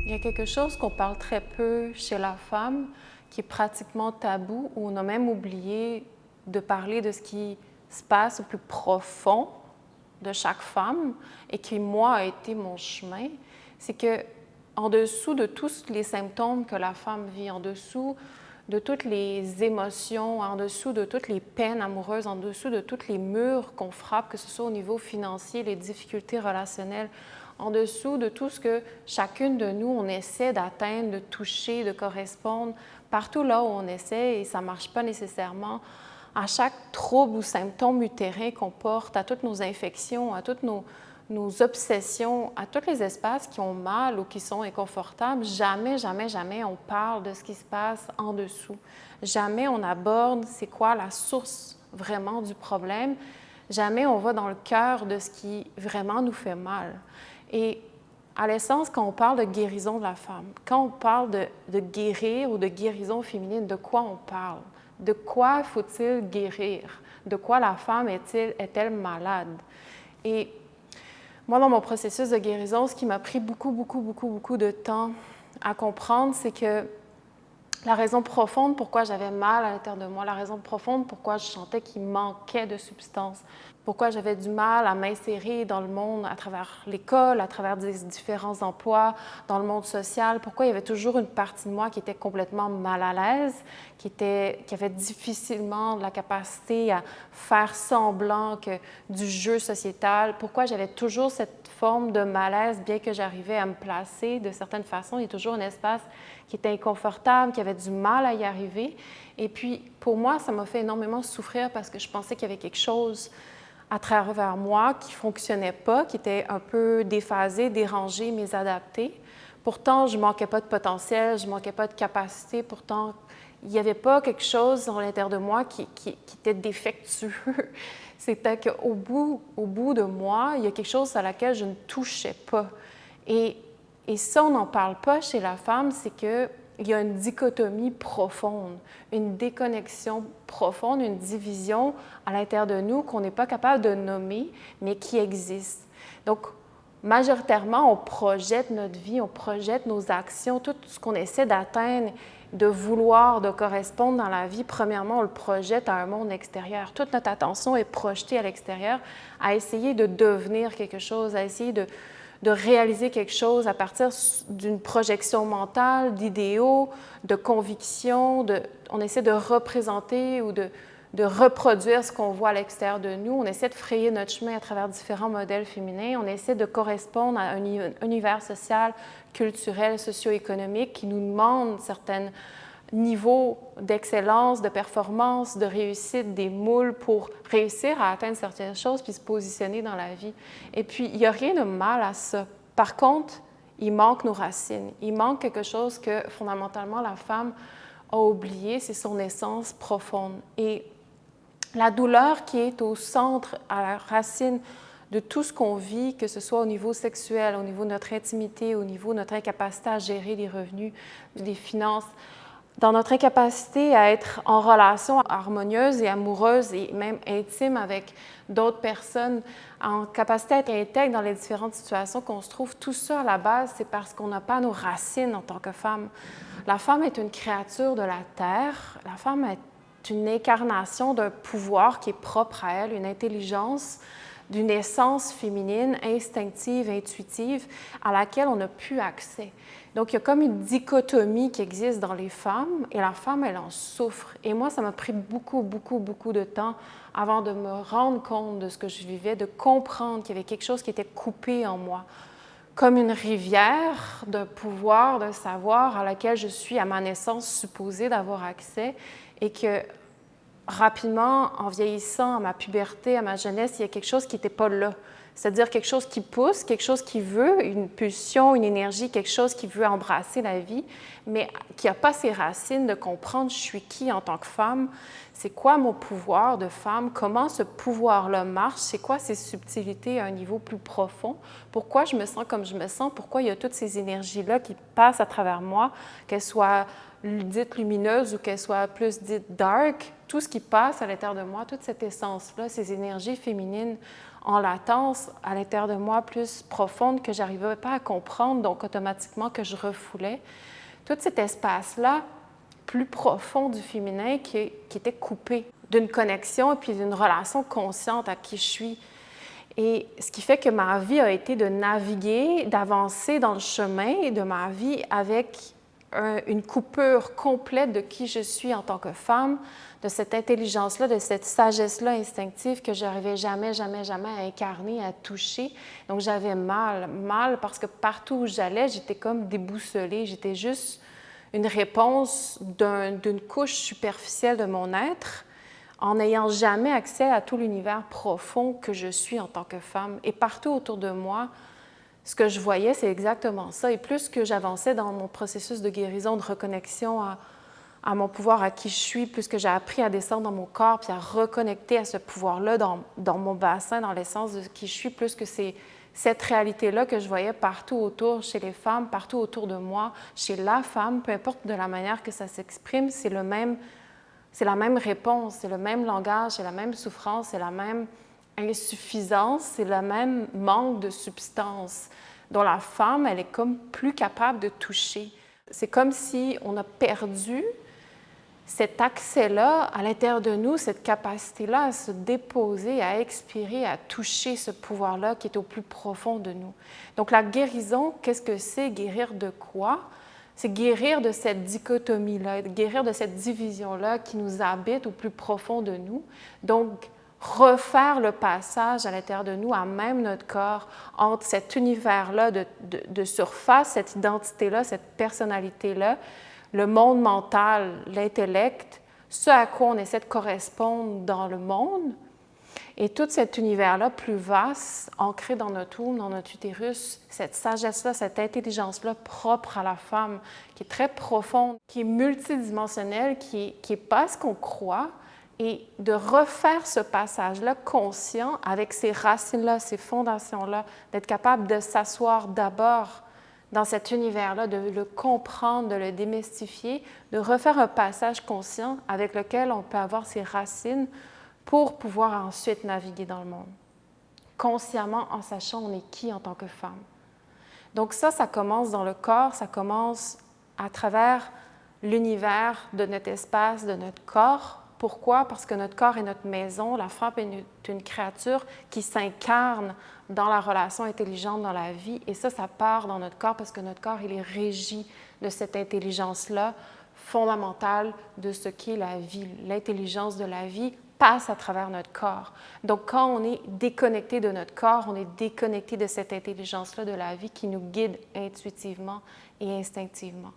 Il y a quelque chose qu'on parle très peu chez la femme, qui est pratiquement tabou, où on a même oublié de parler de ce qui se passe au plus profond de chaque femme et qui, moi, a été mon chemin. C'est que en dessous de tous les symptômes que la femme vit, en dessous de toutes les émotions, en dessous de toutes les peines amoureuses, en dessous de tous les murs qu'on frappe, que ce soit au niveau financier, les difficultés relationnelles, en dessous de tout ce que chacune de nous, on essaie d'atteindre, de toucher, de correspondre, partout là où on essaie, et ça ne marche pas nécessairement, à chaque trouble ou symptôme utérin qu'on porte, à toutes nos infections, à toutes nos obsessions, à tous les espaces qui ont mal ou qui sont inconfortables, jamais, jamais, jamais on parle de ce qui se passe en dessous. Jamais on aborde c'est quoi la source vraiment du problème. Jamais on va dans le cœur de ce qui vraiment nous fait mal. Et à l'essence, quand on parle de guérison de la femme, quand on parle de guérir ou de guérison féminine, de quoi on parle? De quoi faut-il guérir? De quoi la femme est-elle malade? Et moi, dans mon processus de guérison, ce qui m'a pris beaucoup de temps à comprendre, c'est que la raison profonde pourquoi j'avais mal à l'intérieur de moi, la raison profonde pourquoi je sentais qu'il manquait de substance, pourquoi j'avais du mal à m'insérer dans le monde à travers l'école, à travers des différents emplois, dans le monde social, pourquoi il y avait toujours une partie de moi qui était complètement mal à l'aise, qui avait difficilement la capacité à faire semblant que du jeu sociétal, pourquoi j'avais toujours cette forme de malaise, bien que j'arrivais à me placer de certaines façons, il y a toujours un espace qui était inconfortable, qui avait du mal à y arriver. Et puis, pour moi, ça m'a fait énormément souffrir parce que je pensais qu'il y avait quelque chose à travers moi qui ne fonctionnait pas, qui était un peu déphasé, dérangé, mésadapté. Pourtant, je ne manquais pas de potentiel, je ne manquais pas de capacité. Pourtant, il n'y avait pas quelque chose dans l'intérieur de moi qui était défectueux. C'était qu'au bout de moi, il y a quelque chose à laquelle je ne touchais pas. Et ça, on n'en parle pas chez la femme, c'est qu'il y a une dichotomie profonde, une déconnexion profonde, une division à l'intérieur de nous qu'on n'est pas capable de nommer, mais qui existe. Donc, majoritairement, on projette notre vie, on projette nos actions, tout ce qu'on essaie d'atteindre, de vouloir, de correspondre dans la vie. Premièrement, on le projette à un monde extérieur. Toute notre attention est projetée à l'extérieur, à essayer de devenir quelque chose, à essayer de réaliser quelque chose à partir d'une projection mentale, d'idéaux, de convictions. On essaie de représenter ou de reproduire ce qu'on voit à l'extérieur de nous. On essaie de frayer notre chemin à travers différents modèles féminins. On essaie de correspondre à un univers social, culturel, socio-économique qui nous demande certains niveaux d'excellence, de performance, de réussite, des moules pour réussir à atteindre certaines choses puis se positionner dans la vie. Et puis, il n'y a rien de mal à ça. Par contre, il manque nos racines. Il manque quelque chose que, fondamentalement, la femme a oublié, c'est son essence profonde. Et la douleur qui est au centre, à la racine de tout ce qu'on vit, que ce soit au niveau sexuel, au niveau de notre intimité, au niveau de notre incapacité à gérer les revenus, les finances, dans notre incapacité à être en relation harmonieuse et amoureuse et même intime avec d'autres personnes, en capacité à être intègre dans les différentes situations qu'on se trouve, tout ça à la base, c'est parce qu'on n'a pas nos racines en tant que femme. La femme est une créature de la terre, la femme est une incarnation d'un pouvoir qui est propre à elle, une intelligence, d'une essence féminine, instinctive, intuitive, à laquelle on n'a plus accès. Donc, il y a comme une dichotomie qui existe dans les femmes, et la femme, elle en souffre. Et moi, ça m'a pris beaucoup de temps avant de me rendre compte de ce que je vivais, de comprendre qu'il y avait quelque chose qui était coupé en moi, comme une rivière d'un pouvoir, d'un savoir à laquelle je suis, à ma naissance, supposée d'avoir accès, et que rapidement, en vieillissant, à ma puberté, à ma jeunesse, il y a quelque chose qui n'était pas là. C'est-à-dire quelque chose qui pousse, quelque chose qui veut, une pulsion, une énergie, quelque chose qui veut embrasser la vie, mais qui n'a pas ses racines de comprendre je suis qui en tant que femme, c'est quoi mon pouvoir de femme, comment ce pouvoir-là marche, c'est quoi ces subtilités à un niveau plus profond, pourquoi je me sens comme je me sens, pourquoi il y a toutes ces énergies-là qui passent à travers moi, qu'elles soient dites lumineuses ou qu'elles soient plus dites dark. tout ce qui passe à l'intérieur de moi, toute cette essence-là, ces énergies féminines en latence à l'intérieur de moi plus profondes que je n'arrivais pas à comprendre, donc automatiquement que je refoulais, tout cet espace-là plus profond du féminin qui était coupé d'une connexion et puis d'une relation consciente à qui je suis. Et ce qui fait que ma vie a été de naviguer, d'avancer dans le chemin de ma vie avec une coupure complète de qui je suis en tant que femme, de cette intelligence-là, de cette sagesse-là instinctive que je n'arrivais jamais à incarner, à toucher. Donc j'avais mal parce que partout où j'allais, j'étais comme déboussolée, j'étais juste une réponse d'une couche superficielle de mon être, en n'ayant jamais accès à tout l'univers profond que je suis en tant que femme. Et partout autour de moi, ce que je voyais, c'est exactement ça. Et plus que j'avançais dans mon processus de guérison, de reconnexion à mon pouvoir, à qui je suis, plus que j'ai appris à descendre dans mon corps, puis à reconnecter à ce pouvoir-là dans mon bassin, dans l'essence de qui je suis, plus que c'est cette réalité-là que je voyais partout autour, chez les femmes, partout autour de moi, chez la femme, peu importe de la manière que ça s'exprime, c'est la même réponse, c'est le même langage, c'est la même souffrance, c'est la même insuffisance, c'est le même manque de substance dont la femme, elle est comme plus capable de toucher. C'est comme si on a perdu cet accès-là à l'intérieur de nous, cette capacité-là à se déposer, à expirer, à toucher ce pouvoir-là qui est au plus profond de nous. Donc la guérison, qu'est-ce que c'est? Guérir de quoi? C'est guérir de cette dichotomie-là, guérir de cette division-là qui nous habite au plus profond de nous. Donc, refaire le passage à l'intérieur de nous, à même notre corps, entre cet univers-là de surface, cette identité-là, cette personnalité-là, le monde mental, l'intellect, ce à quoi on essaie de correspondre dans le monde, et tout cet univers-là plus vaste, ancré dans notre womb, dans notre utérus, cette sagesse-là, cette intelligence-là propre à la femme, qui est très profonde, qui est multidimensionnelle, qui est pas ce qu'on croit, et de refaire ce passage-là conscient avec ces racines-là, ces fondations-là, d'être capable de s'asseoir d'abord dans cet univers-là, de le comprendre, de le démystifier, de refaire un passage conscient avec lequel on peut avoir ses racines pour pouvoir ensuite naviguer dans le monde, consciemment en sachant on est qui en tant que femme. Donc ça commence dans le corps, ça commence à travers l'univers de notre espace, de notre corps. Pourquoi? Parce que notre corps est notre maison, la femme est une créature qui s'incarne dans la relation intelligente dans la vie, et ça part dans notre corps parce que notre corps, il est régi de cette intelligence-là fondamentale de ce qu'est la vie. L'intelligence de la vie passe à travers notre corps. Donc, quand on est déconnecté de notre corps, on est déconnecté de cette intelligence-là de la vie qui nous guide intuitivement et instinctivement.